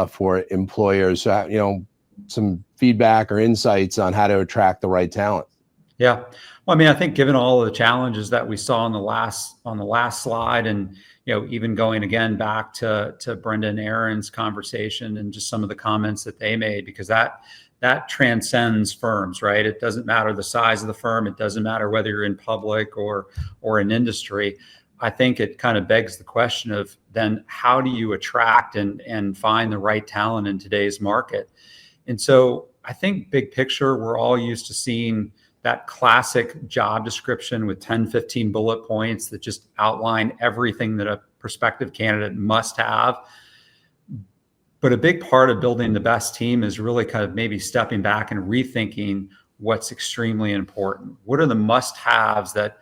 for employers. So, some feedback or insights on how to attract the right talent. Yeah. Well, I mean, I think given all of the challenges that we saw on the last slide, and even going again back to Brenda and Aaron's conversation and just some of the comments that they made, because that transcends firms, right? It doesn't matter the size of the firm. It doesn't matter whether you're in public or in industry. I think it kind of begs the question of then how do you attract and find the right talent in today's market? And so I think big picture, we're all used to seeing that classic job description with 10, 15 bullet points that just outline everything that a prospective candidate must have. But a big part of building the best team is really kind of maybe stepping back and rethinking what's extremely important. What are the must-haves that,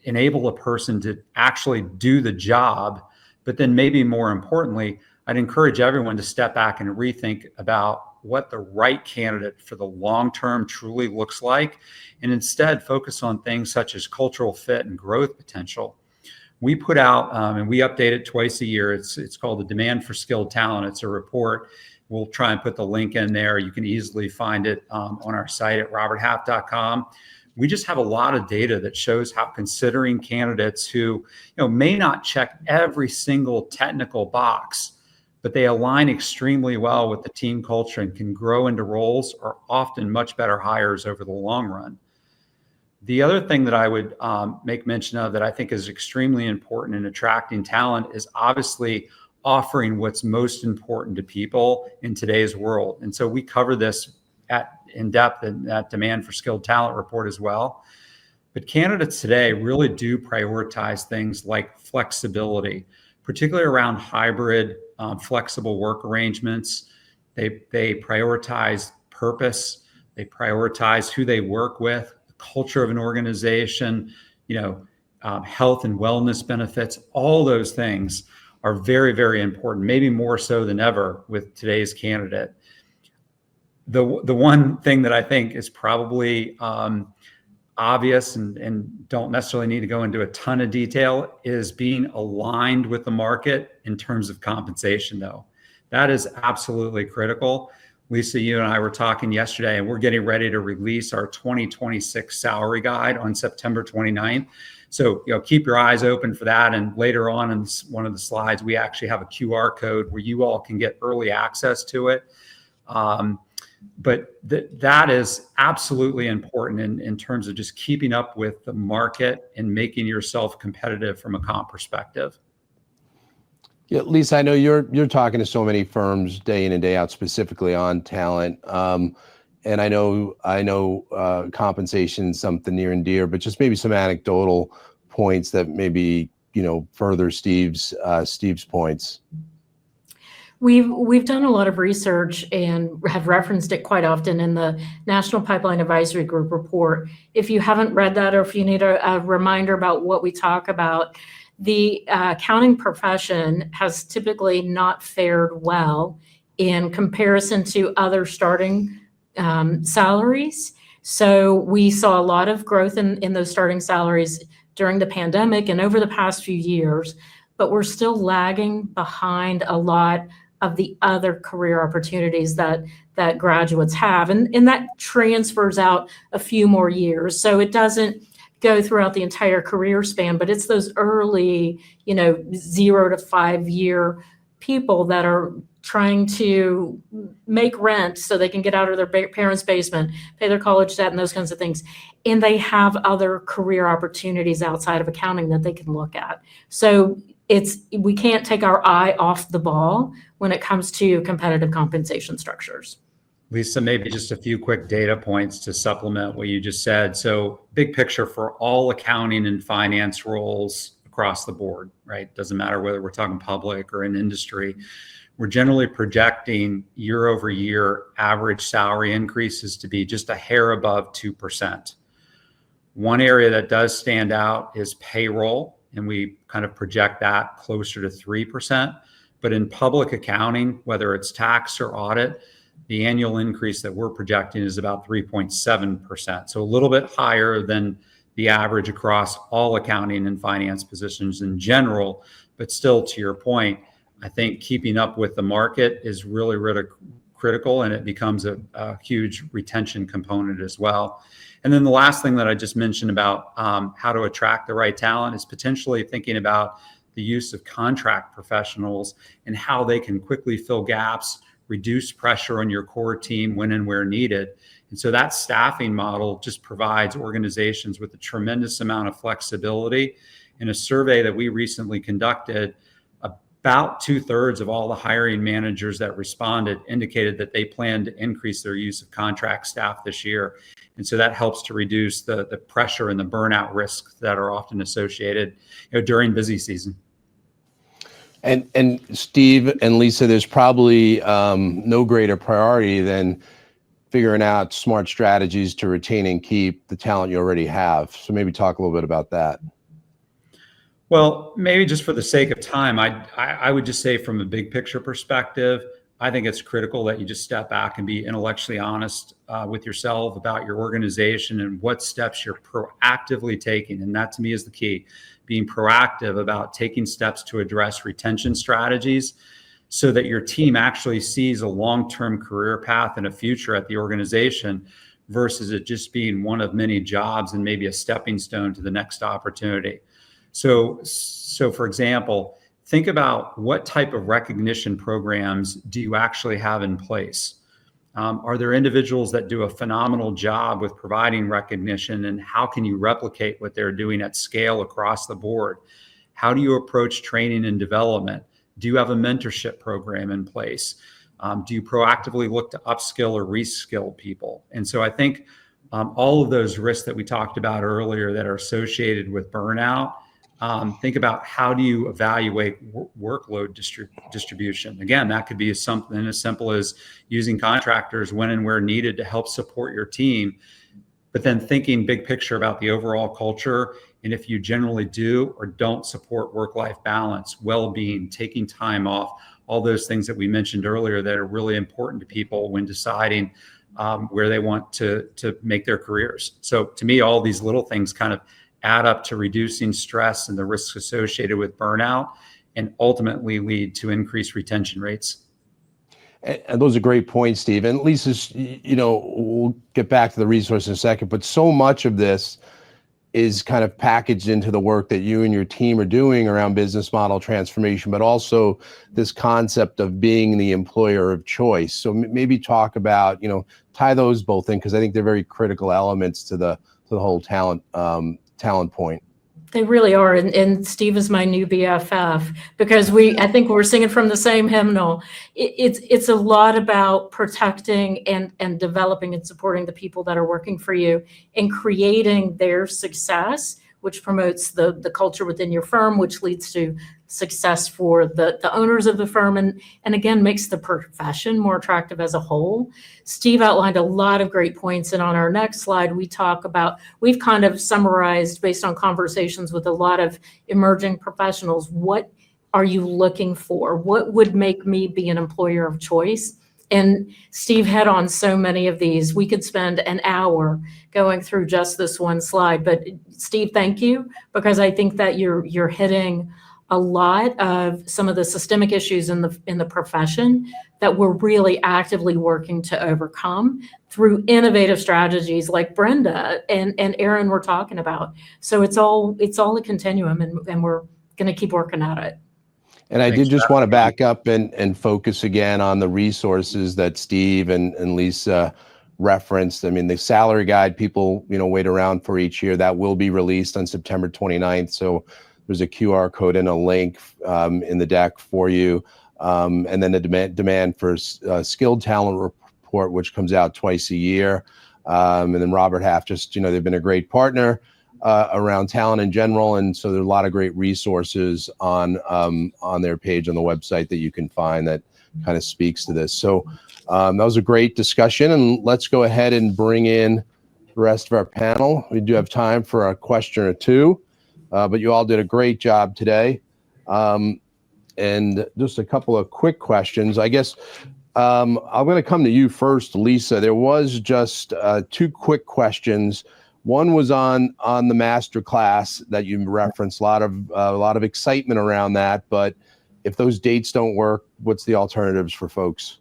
enable a person to actually do the job? But then maybe more importantly, I'd encourage everyone to step back and rethink about what the right candidate for the long term truly looks like, and instead focus on things such as cultural fit and growth potential. We put out, and we update it twice a year. It's called the Demand for Skilled Talent. It's a report. We'll try and put the link in there. You can easily find it on our site at roberthalf.com. We just have a lot of data that shows how considering candidates who may not check every single technical box, but they align extremely well with the team culture and can grow into roles, are often much better hires over the long run. The other thing that I would make mention of that I think is extremely important in attracting talent is obviously offering what's most important to people in today's world. And so we cover this in depth in that Demand for Skilled Talent report as well. But candidates today really do prioritize things like flexibility, particularly around hybrid, flexible work arrangements. They prioritize purpose. They prioritize who they work with, the culture of an organization, health and wellness benefits. All those things are very, very important, maybe more so than ever with today's candidate. The one thing that I think is probably obvious and don't necessarily need to go into a ton of detail is being aligned with the market in terms of compensation, though. That is absolutely critical. Lisa, you and I were talking yesterday, and we're getting ready to release our 2026 salary guide on September 29th. So, keep your eyes open for that. And later on in one of the slides, we actually have a QR code where you all can get early access to it. But that is absolutely important in terms of just keeping up with the market and making yourself competitive from a comp perspective. Yeah, Lisa, I know you're talking to so many firms day in and day out, specifically on talent. And I know compensation is something near and dear, but just maybe some anecdotal points that maybe, further Steve's points. We've done a lot of research and have referenced it quite often in the National Pipeline Advisory Group report. If you haven't read that, or if you need a reminder about what we talk about, the accounting profession has typically not fared well in comparison to other starting salaries. So we saw a lot of growth in those starting salaries during the pandemic and over the past few years, but we're still lagging behind a lot of the other career opportunities that graduates have. And that transfers out a few more years. So it doesn't go throughout the entire career span, but it's those early, 0 to 5 year people that are trying to make rent so they can get out of their parents' basement, pay their college debt and those kinds of things. And they have other career opportunities outside of accounting that they can look at. So we can't take our eye off the ball when it comes to competitive compensation structures. Lisa, maybe just a few quick data points to supplement what you just said. So big picture for all accounting and finance roles across the board, right? Doesn't matter whether we're talking public or in industry. We're generally projecting year over year average salary increases to be just a hair above 2%. One area that does stand out is payroll, and we kind of project that closer to 3%. But in public accounting, whether it's tax or audit, the annual increase that we're projecting is about 3.7%. So a little bit higher than the average across all accounting and finance positions in general. But still, to your point, I think keeping up with the market is really, really critical, and it becomes a huge retention component as well. And then the last thing that I just mentioned about how to attract the right talent is potentially thinking about the use of contract professionals and how they can quickly fill gaps, reduce pressure on your core team when and where needed. And so that staffing model just provides organizations with a tremendous amount of flexibility. In a survey that we recently conducted, about 2/3 of all the hiring managers that responded indicated that they plan to increase their use of contract staff this year. And so that helps to reduce the pressure and the burnout risks that are often associated during busy season. And Steve and Lisa, there's probably no greater priority than figuring out smart strategies to retain and keep the talent you already have. So maybe talk a little bit about that. Well, maybe just for the sake of time, I would just say from a big picture perspective, I think it's critical that you just step back and be intellectually honest with yourself about your organization and what steps you're proactively taking. And that to me is the key, being proactive about taking steps to address retention strategies so that your team actually sees a long-term career path and a future at the organization versus it just being one of many jobs and maybe a stepping stone to the next opportunity. So for example, think about what type of recognition programs do you actually have in place? Are there individuals that do a phenomenal job with providing recognition, and how can you replicate what they're doing at scale across the board? How do you approach training and development? Do you have a mentorship program in place? Do you proactively look to upskill or reskill people? And so I think all of those risks that we talked about earlier that are associated with burnout, think about how do you evaluate workload distribution. Again, that could be something as simple as using contractors when and where needed to help support your team, but then thinking big picture about the overall culture. And if you generally do or don't support work-life balance, well-being, taking time off, all those things that we mentioned earlier that are really important to people when deciding where they want to make their careers. So to me, all these little things kind of add up to reducing stress and the risks associated with burnout and ultimately lead to increased retention rates. And those are great points, Steve. And Lisa, we'll get back to the resource in a second, but so much of this is kind of packaged into the work that you and your team are doing around business model transformation, but also this concept of being the employer of choice. So maybe talk about, tie those both in, because I think they're very critical elements to the whole talent point. They really are. And Steve is my new BFF, because I think we're singing from the same hymnal. It's a lot about protecting and developing and supporting the people that are working for you and creating their success, which promotes the culture within your firm, which leads to success for the owners of the firm, and again, makes the profession more attractive as a whole. Steve outlined a lot of great points, and on our next slide, we've kind of summarized based on conversations with a lot of emerging professionals, what are you looking for? What would make me be an employer of choice? And Steve hit on so many of these. We could spend an hour going through just this one slide, but Steve, thank you, because I think that you're hitting a lot of some of the systemic issues in the profession that we're really actively working to overcome through innovative strategies like Brenda and Erin were talking about. So it's all a continuum, and we're going to keep working at it. And I did just want to back up and focus again on the resources that Steve and Lisa referenced. I mean, the salary guide people, wait around for each year. That will be released on September 29th. So there's a QR code and a link in the deck for you. And then the demand for skilled talent report, which comes out twice a year. And then Robert Half, they've been a great partner around talent in general. And so there's a lot of great resources on their page on the website that you can find that kind of speaks to this. So that was a great discussion, and let's go ahead and bring in the rest of our panel. We do have time for a question or two, but you all did a great job today. And just a couple of quick questions. I guess I'm going to come to you first, Lisa. There was just two quick questions. One was on the master class that you referenced. A lot of excitement around that, but if those dates don't work, what's the alternatives for folks?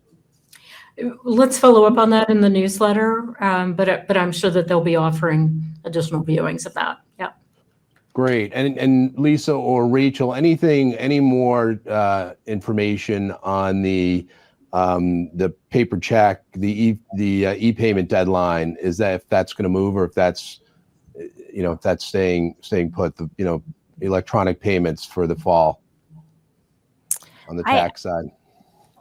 Let's follow up on that in the newsletter, but I'm sure that they'll be offering additional viewings of that. Yeah. Great. And Lisa or Rachel, any more information on the paper check, the e-payment deadline? Is that if that's going to move, or if that's staying put? The electronic payments for the fall on the tax side.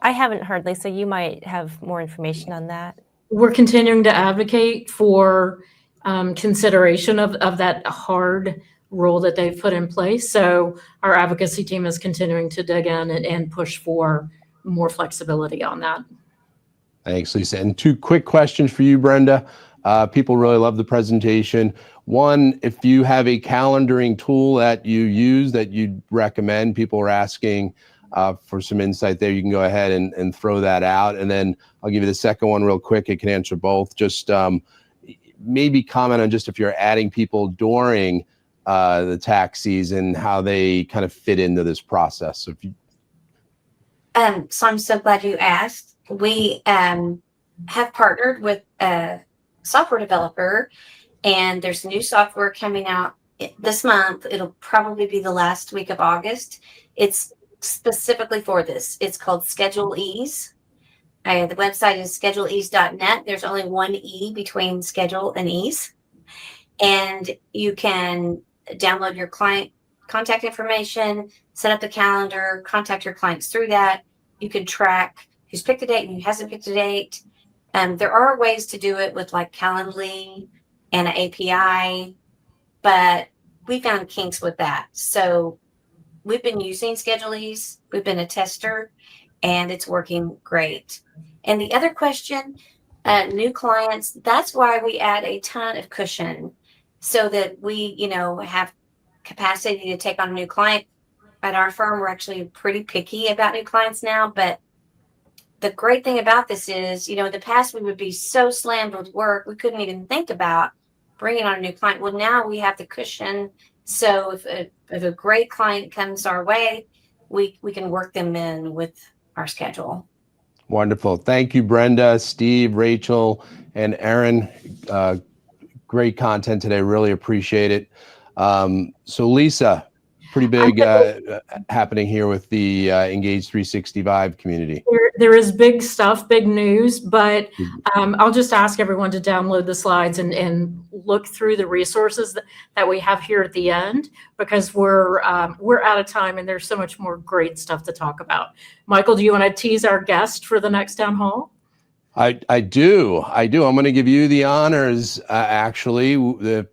I haven't heard, Lisa. You might have more information on that. We're continuing to advocate for consideration of that hard rule that they've put in place. So our advocacy team is continuing to dig in and push for more flexibility on that. Thanks, Lisa. And two quick questions for you, Brenda. People really love the presentation. One, if you have a calendaring tool that you use that you'd recommend, people are asking for some insight there. You can go ahead and throw that out. And then I'll give you the second one real quick. It can answer both. Just maybe comment on just if you're adding people during the tax season, how they kind of fit into this process. So, so I'm so glad you asked. We have partnered with a software developer, and there's new software coming out this month. It'll probably be the last week of August. It's specifically for this. It's called Schedule Ease. The website is scheduleease.net. There's only one E between schedule and ease. And you can download your client contact information, set up the calendar, contact your clients through that. You can track who's picked a date and who hasn't picked a date. There are ways to do it with like Calendly and an API, but we found kinks with that. So we've been using Schedule Ease. We've been a tester, and it's working great. And the other question, new clients, that's why we add a ton of cushion so that we, have capacity to take on a new client. At our firm, we're actually pretty picky about new clients now. But the great thing about this is, in the past, we would be so slammed with work, we couldn't even think about bringing on a new client. Well, now we have the cushion. So if a great client comes our way, we can work them in with our schedule. Wonderful. Thank you, Brenda, Steve, Rachel, and Aaron. Great content today. Really appreciate it. So Lisa, pretty big happening here with the Engage 365 community. There is big stuff, big news, but I'll just ask everyone to download the slides and look through the resources that we have here at the end, because we're out of time and there's so much more great stuff to talk about. Michael, do you want to tease our guest for the next town hall? I do. I'm going to give you the honors, actually, the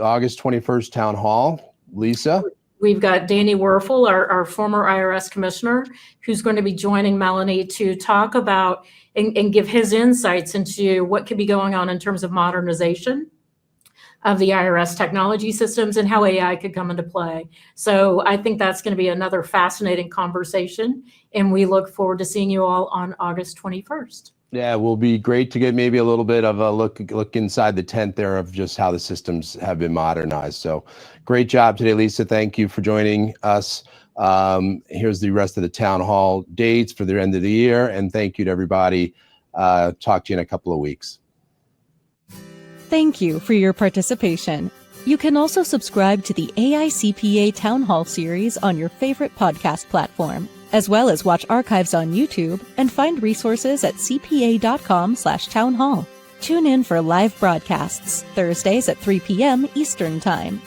August 21st town hall. Lisa? We've got Danny Werfel, our former IRS commissioner, who's going to be joining Melanie to talk about and give his insights into what could be going on in terms of modernization of the IRS technology systems and how AI could come into play. So I think that's going to be another fascinating conversation, and we look forward to seeing you all on August 21st. Yeah, it will be great to get maybe a little bit of a look inside the tent there of just how the systems have been modernized. So great job today, Lisa. Thank you for joining us. Here's the rest of the town hall dates for the end of the year. And thank you to everybody. Talk to you in a couple of weeks. Thank you for your participation. You can also subscribe to the AICPA Town Hall series on your favorite podcast platform, as well as watch archives on YouTube and find resources at cpa.com/townhall. Tune in for live broadcasts Thursdays at 3 p.m. Eastern Time.